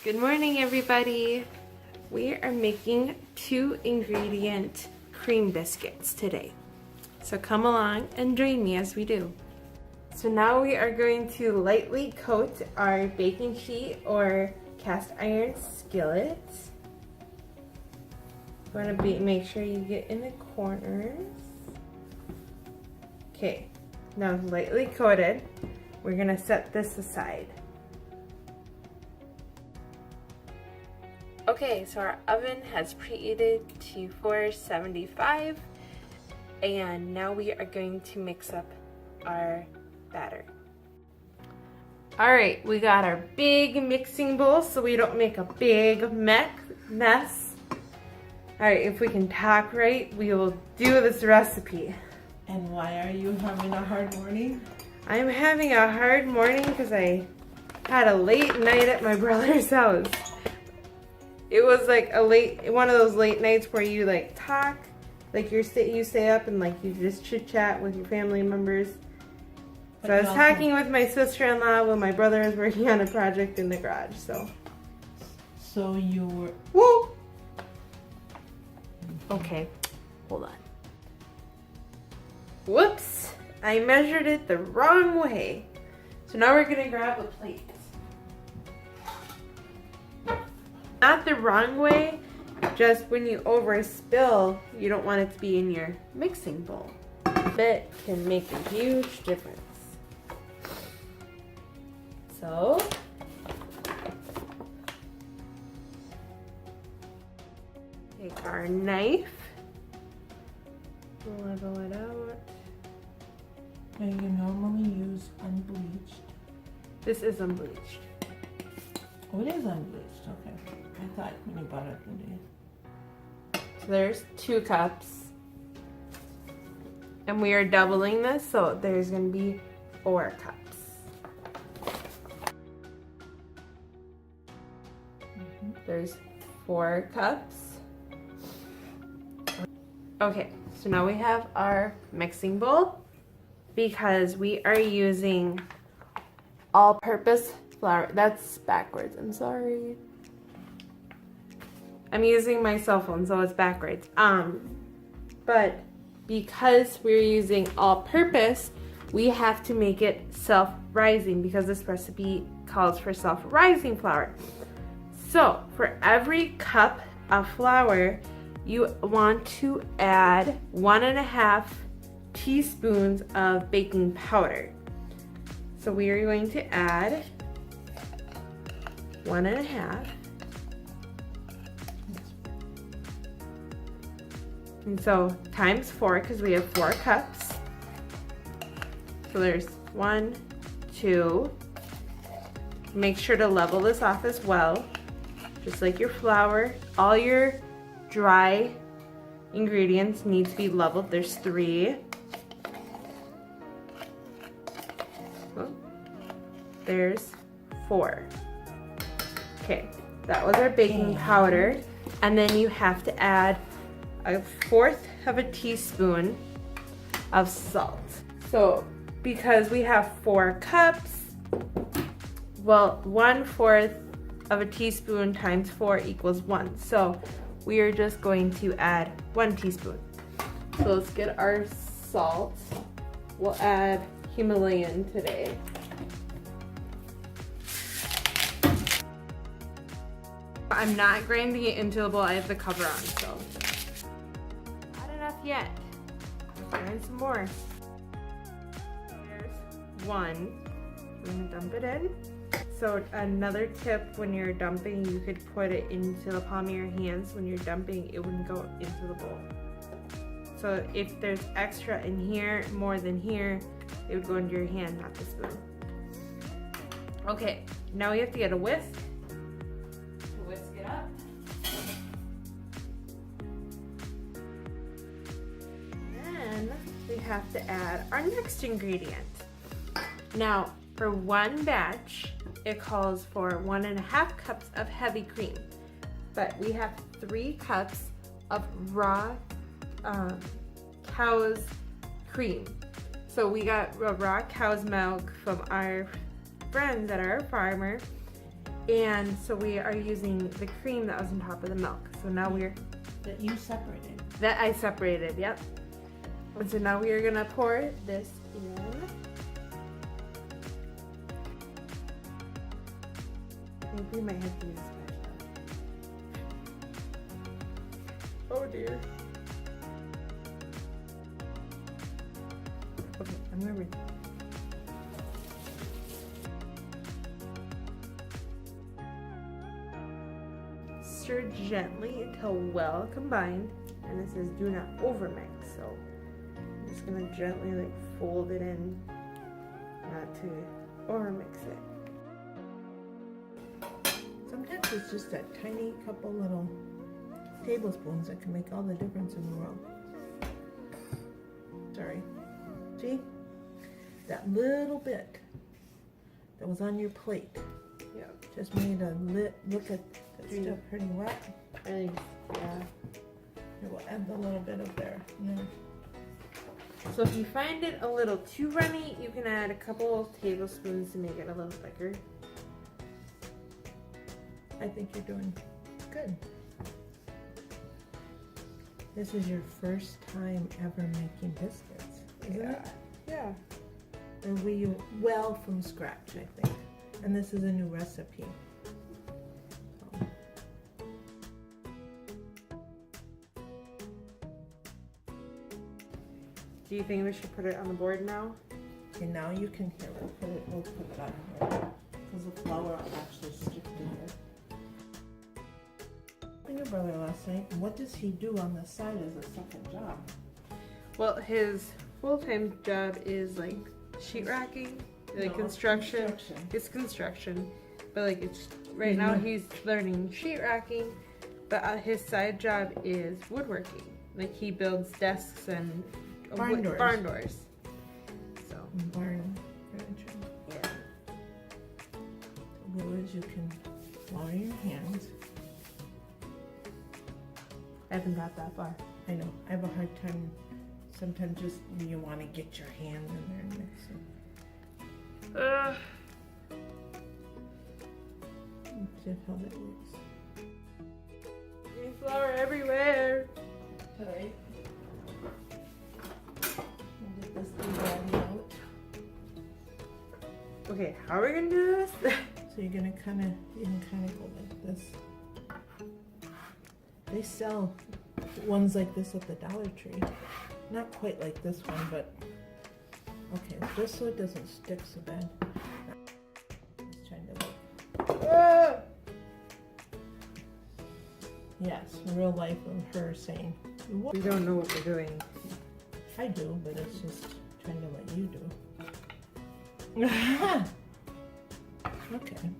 Good morning, everybody. We are making 2-ingredient cream biscuits today. So come along and join me as we do. So now we are going to lightly coat our baking sheet or cast iron skillet. You want to make sure you get in the corners. Okay, now lightly coated. We're going to set this aside. Okay, so our oven has preheated to 475, and now we are going to mix up our batter. Alright, we got our big mixing bowl so we don't make a big mess. Alright, if we can talk right, we will do this recipe. And why are you having a hard morning? I'm having a hard morning because I had a late night at my brother's house. It was like one of those late nights where you like talk, like you stay up and like you just chit chat with your family members. So I was talking with my sister-in-law while my brother was working on a project in the garage. So you were. Woo! Okay, hold on. Whoops! I measured it the wrong way. So now we're gonna grab a plate. Not the wrong way, just when you overspill, you don't want it to be in your mixing bowl. That can make a huge difference. So, take our knife, level it out. And you normally use unbleached. This is unbleached. Oh, it is unbleached, okay. I thought when you bought it today. So there's 2 cups. And we are doubling this, so there's going to be 4 cups. There's 4 cups. Okay, so now we have our mixing bowl because we are using all-purpose flour. That's backwards, I'm sorry. I'm using my cell phone, so it's backwards. But because we're using all-purpose, we have to make it self-rising because this recipe calls for self-rising flour. So for every cup of flour, you want to add 1.5 teaspoons of baking powder. So we are going to add 1.5. And so times 4 because we have 4 cups. So there's 1, 2. Make sure to level this off as well. Just like your flour, all your dry ingredients need to be leveled. There's 3. Oh, there's 4. Okay, that was our baking powder. And then you have to add 1/4 of a teaspoon of salt. So because we have 4 cups, well, 1/4 of a teaspoon times 4 equals 1. So we are just going to add 1 teaspoon. So let's get our salt. We'll add Himalayan today. I'm not grinding it into the bowl. I have the cover on, so. Not enough yet. Let's grind some more. There's 1. I'm gonna dump it in. So another tip, when you're dumping, you could put it into the palm of your hands. When you're dumping, it wouldn't go into the bowl. So if there's extra in here, more than here, it would go into your hand, not the spoon. Okay, now we have to get a whisk. Whisk it up. Then we have to add our next ingredient. Now, for one batch, it calls for 1.5 cups of heavy cream, but we have 3 cups of raw cow's cream. So we got raw cow's milk from our friends that are a farmer, And so we are using the cream that was on top of the milk. So now That you separated. that I separated, yep. And so now we are gonna pour this in. I think we might have to use a spatula. Oh dear. Okay, I'm gonna read. Stir gently until well combined, and it says do not overmix. So I'm just gonna gently like fold it in, not to overmix it. Sometimes it's just that tiny couple little tablespoons that can make all the difference in the world. Sorry. See? That little bit that was on your plate Yeah. just made a look at that still pretty wet. I think, yeah. Here, we'll add the little bit of there. No. So if you find it a little too runny, you can add a couple of tablespoons to make it a little thicker. I think you're doing good. This is your first time ever making biscuits, isn't it? Yeah. Or were you well from scratch, I think. And this is a new recipe. So. Do you think we should put it on the board now? Okay, now you can hear it. We'll put it on here. Because the flour will actually stick to here. Your brother last night, what does he do on the side as a second job? Well, his full-time job is like sheet racking, like No, construction. It's construction, but like it's right now he's learning sheet racking, but his side job is woodworking. Like he builds desks and Barn doors. Barn doors. So Barn furniture. yeah. The rule is you can flour your hands. I haven't got that far. I know. I have a hard time. Sometimes just you want to get your hand in there and mix it. See how that works. Getting flour everywhere. Alright. Get this thing ready out. Okay, how are we gonna do this? So you're gonna kind of go like this. They sell ones like this at the Dollar Tree. Not quite like this one, but okay, just so it doesn't stick so bad. Just trying to look. Yes, real life of her saying, We don't know what we're doing. I do, but it's just trying to let you do. Okay.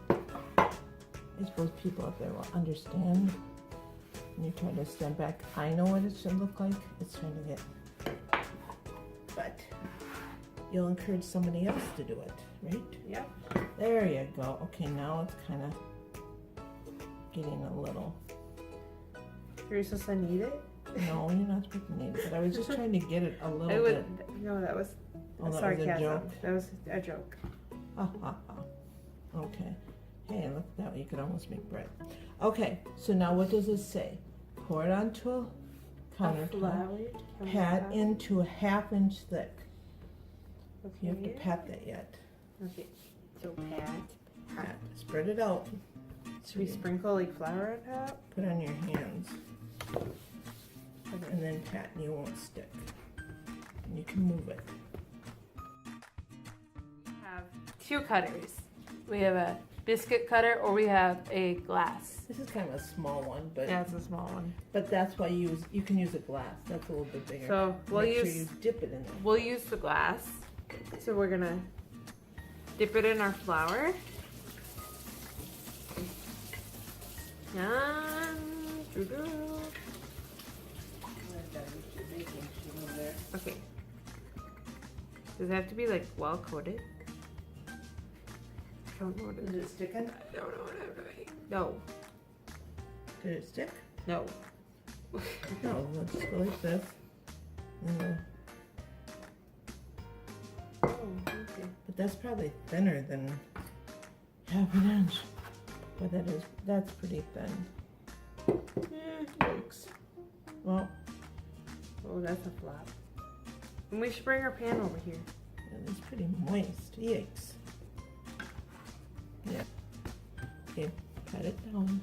I suppose people up there will understand when you try to stand back. I know what it should look like. It's trying to get, but you'll encourage somebody else to do it, right? Yep. There you go. Okay, now it's kind of getting a little. You're supposed to knead it? No, you're not supposed to need it. But I was just trying to get it a little I bit. would. No, that was Oh, that was a sarcasm. joke. That was a joke. Okay. Hey, look at that. You could almost make bread. Okay, so now what does it say? Pour it onto a countertop. Pat into a 1/2 inch thick. Okay. You have to pat that yet. Okay. So pat. Pat. Spread it out. Should we sprinkle like flour on top? Put on your hands. Okay. And then pat and you won't stick. And you can move it. We have 2 cutters. We have a biscuit cutter or we have a glass. This is kind of a small one, but Yeah, it's a small one. but that's why you can use a glass. That's a little bit bigger. So we'll Make use sure you dip it in there. we'll use the glass. So we're gonna dip it in our flour. Okay. Does it have to be like well coated? I don't know what it Is is. it sticking? I don't know what I'm doing. No. Did it stick? No. No, let's go like this. And okay. But that's probably thinner than half an inch. But that's pretty thin. Yikes. Well, Oh, that's a flop. And we should bring our pan over here. yeah, it's pretty moist. Yikes. Yeah. Okay, cut it down.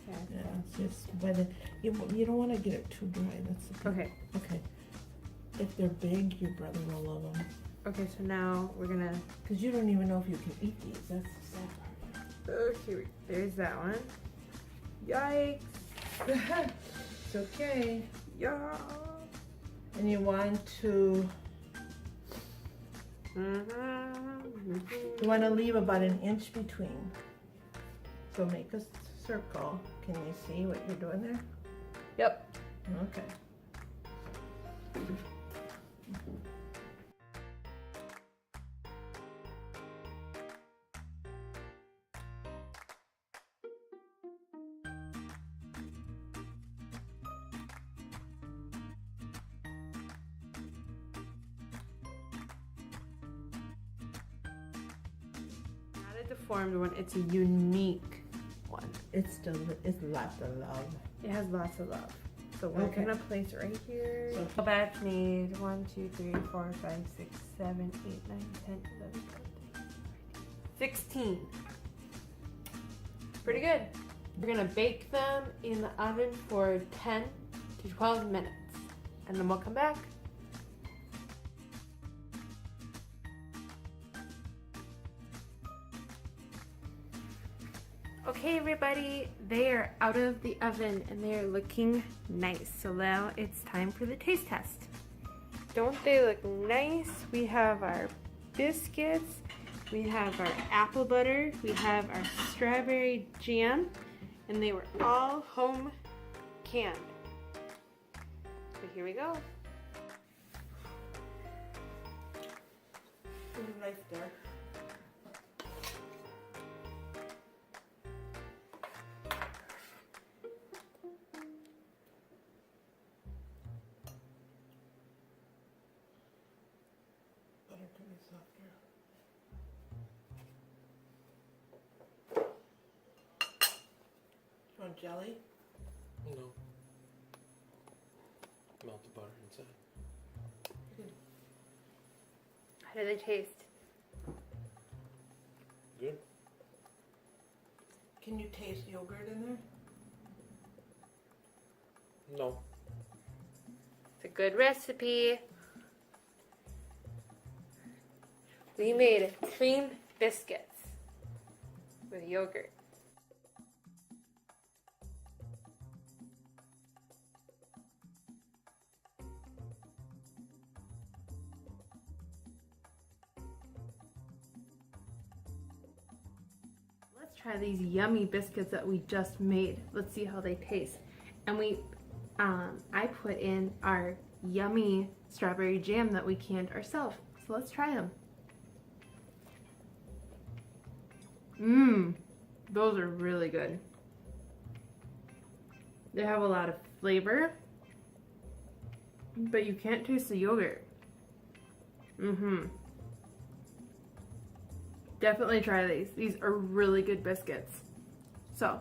Okay. Yeah, it's just, but you don't want to get it too dry. That's the thing. Okay. Okay. If they're big, your brother will love them. Okay, so now we're gonna. Because you don't even know if you can eat these. That's the sad part. Okay, there's that one. Yikes. It's okay. Yeah. And you want to leave about an inch between. So make a circle. Can you see what you're doing there? Yep. Okay. Not a deformed one, it's a unique one. It's lots of love. It has lots of love. So we're Okay. gonna place right here. So- The batch needs 1, 2, 3, 4, 5, 6, 7, 8, 9, 10, 11, 12, 16. Pretty good. We're gonna bake them in the oven for 10 to 12 minutes. And then we'll come back. Okay, everybody, they are out of the oven and they are looking nice. So now it's time for the taste test. Don't they look nice? We have our biscuits, we have our apple butter, we have our strawberry jam, and they were all home canned. So here we go. Put a knife there. Butter can be softer. You want jelly? No. Melt the butter inside. How do they taste? Good. Can you taste yogurt in there? No. It's a good recipe. We made cream biscuits with yogurt. Let's try these yummy biscuits that we just made. Let's see how they taste. And I put in our yummy strawberry jam that we canned ourselves. So let's try them. Mmm, those are really good. They have a lot of flavor, but you can't taste the yogurt. Definitely try these. These are really good biscuits. So,